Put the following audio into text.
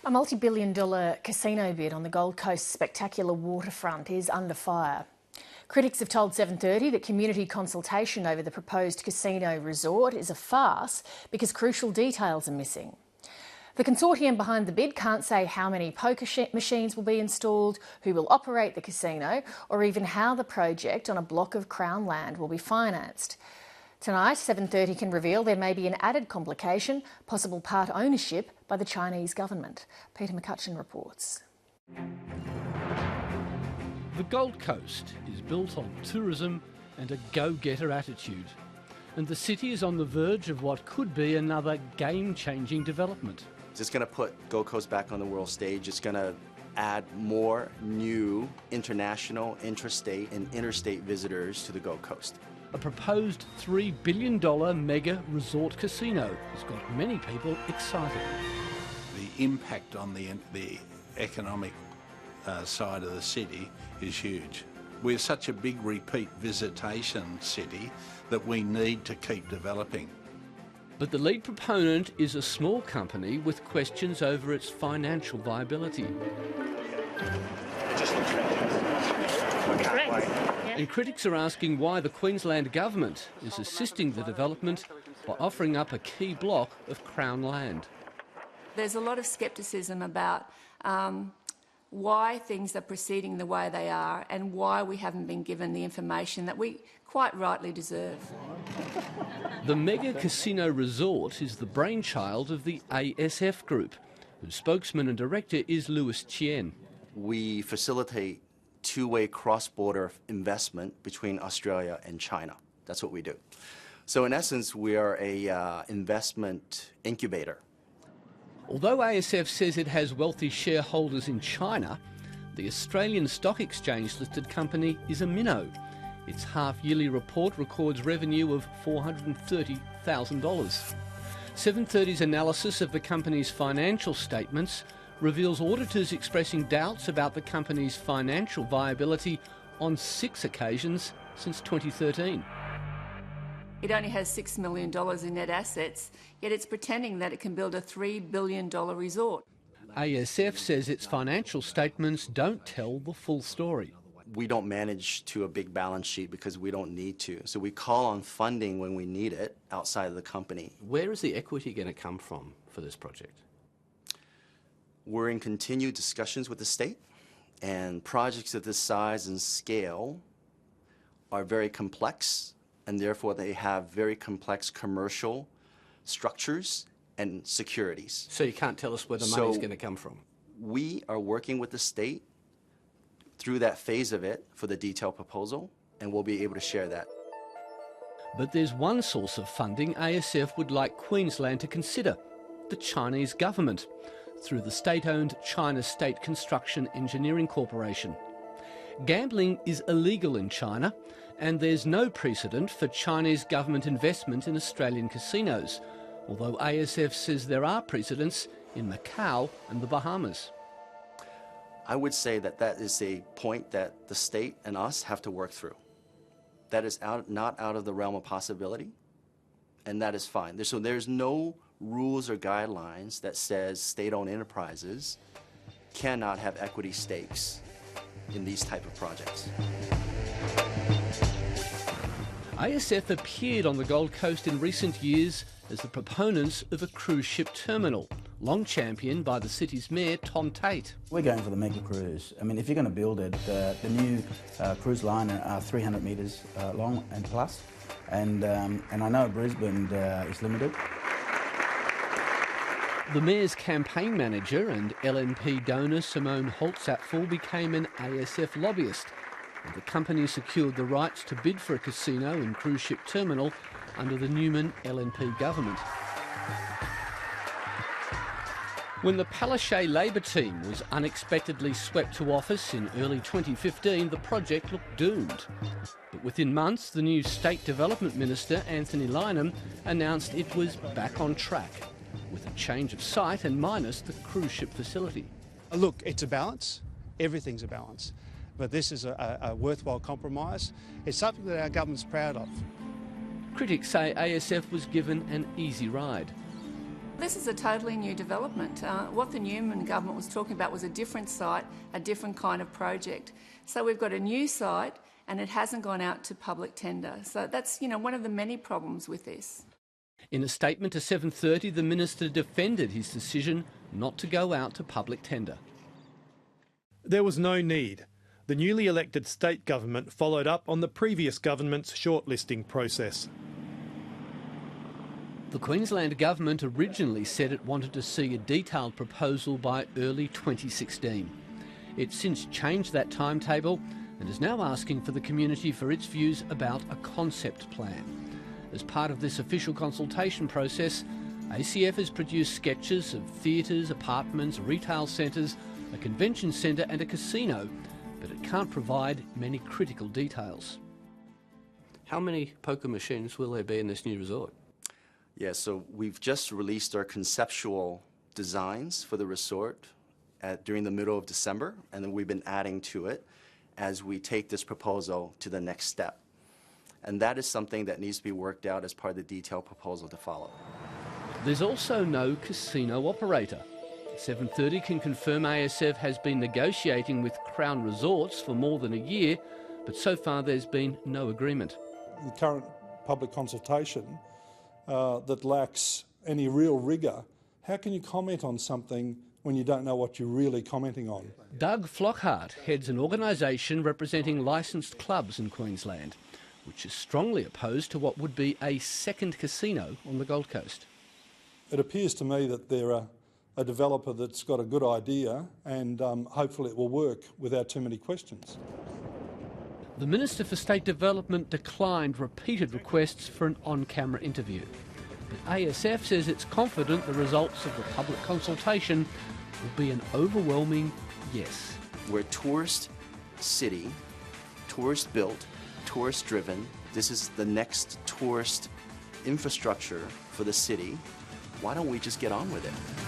A multi-billion-dollar casino bid on the Gold Coast's spectacular waterfront is under fire. Critics have told 7:30 that community consultation over the proposed casino resort is a farce because crucial details are missing. The consortium behind the bid can't say how many poker machines will be installed, who will operate the casino, or even how the project on a block of Crown land will be financed. Tonight, 7:30 can reveal there may be an added complication, possible part ownership by the Chinese government. Peter McCutcheon reports. The Gold Coast is built on tourism and a go-getter attitude. And the city is on the verge of what could be another game-changing development. It's going to put Gold Coast back on the world stage. It's going to add more new international, intrastate and interstate visitors to the Gold Coast. A proposed $3 billion mega resort casino has got many people excited. The impact on the economic side of the city is huge. We're such a big repeat visitation city that we need to keep developing. But the lead proponent is a small company with questions over its financial viability. It just looks fantastic. And critics are asking why the Queensland government is assisting the development by offering up a key block of Crown land. There's a lot of scepticism about why things are proceeding the way they are and why we haven't been given the information that we quite rightly deserve. The mega casino resort is the brainchild of the ASF Group, whose spokesman and director is Louis Chien. We facilitate two-way cross-border investment between Australia and China. That's what we do. So in essence, we are a investment incubator. Although ASF says it has wealthy shareholders in China, the Australian Stock Exchange-listed company is a minnow. Its half-yearly report records revenue of $430,000. 7:30's analysis of the company's financial statements reveals auditors expressing doubts about the company's financial viability on 6 occasions since 2013. It only has $6 million in net assets, yet it's pretending that it can build a $3 billion resort. ASF says its financial statements don't tell the full story. We don't manage to a big balance sheet because we don't need to. So we call on funding when we need it outside of the company. Where is the equity going to come from for this project? We're in continued discussions with the state, and projects of this size and scale are very complex, and therefore they have very complex commercial structures and securities. So you can't tell us where the money's going to come from? We are working with the state through that phase of it for the detailed proposal, and we'll be able to share that. But there's one source of funding ASF would like Queensland to consider: the Chinese government, through the state-owned China State Construction Engineering Corporation. Gambling is illegal in China, and there's no precedent for Chinese government investment in Australian casinos, although ASF says there are precedents in Macau and the Bahamas. I would say that that is a point that the state and us have to work through. That is not out of the realm of possibility, and that is fine. So there's no rules or guidelines that says state-owned enterprises cannot have equity stakes in these type of projects. ASF appeared on the Gold Coast in recent years as the proponents of a cruise ship terminal, long championed by the city's mayor, Tom Tate. We're going for the mega cruise. I mean, if you're going to build it, the new cruise liner are 300 metres long and plus, and I know Brisbane is limited. The mayor's campaign manager and LNP donor Simone Holtz-Apfel became an ASF lobbyist, and the company secured the rights to bid for a casino and cruise ship terminal under the Newman LNP government. When the Palaszczuk Labor team was unexpectedly swept to office in early 2015, the project looked doomed. But within months, the new State Development Minister, Anthony Lynham, announced it was back on track, with a change of site and minus the cruise ship facility. Look, it's a balance. Everything's a balance. But this is a worthwhile compromise. It's something that our government's proud of. Critics say ASF was given an easy ride. This is a totally new development. What the Newman government was talking about was a different site, a different kind of project. So we've got a new site and it hasn't gone out to public tender. So that's, one of the many problems with this. In a statement to 7:30, the Minister defended his decision not to go out to public tender. There was no need. The newly elected state government followed up on the previous government's shortlisting process. The Queensland government originally said it wanted to see a detailed proposal by early 2016. It's since changed that timetable and is now asking for the community for its views about a concept plan. As part of this official consultation process, ACF has produced sketches of theatres, apartments, retail centres, a convention centre and a casino, but it can't provide many critical details. How many poker machines will there be in this new resort? Yeah, so we've just released our conceptual designs for the resort during the middle of December, and then we've been adding to it as we take this proposal to the next step. And that is something that needs to be worked out as part of the detailed proposal to follow. There's also no casino operator. 7:30 can confirm ASF has been negotiating with Crown Resorts for more than a year, but so far there's been no agreement. The current public consultation that lacks any real rigour, how can you comment on something when you don't know what you're really commenting on? Doug Flockhart heads an organisation representing licensed clubs in Queensland, which is strongly opposed to what would be a second casino on the Gold Coast. It appears to me that they're a developer that's got a good idea and hopefully it will work without too many questions. The Minister for State Development declined repeated requests for an on-camera interview. But ASF says it's confident the results of the public consultation will be an overwhelming yes. We're a tourist city, tourist built, tourist driven. This is the next tourist infrastructure for the city. Why don't we just get on with it?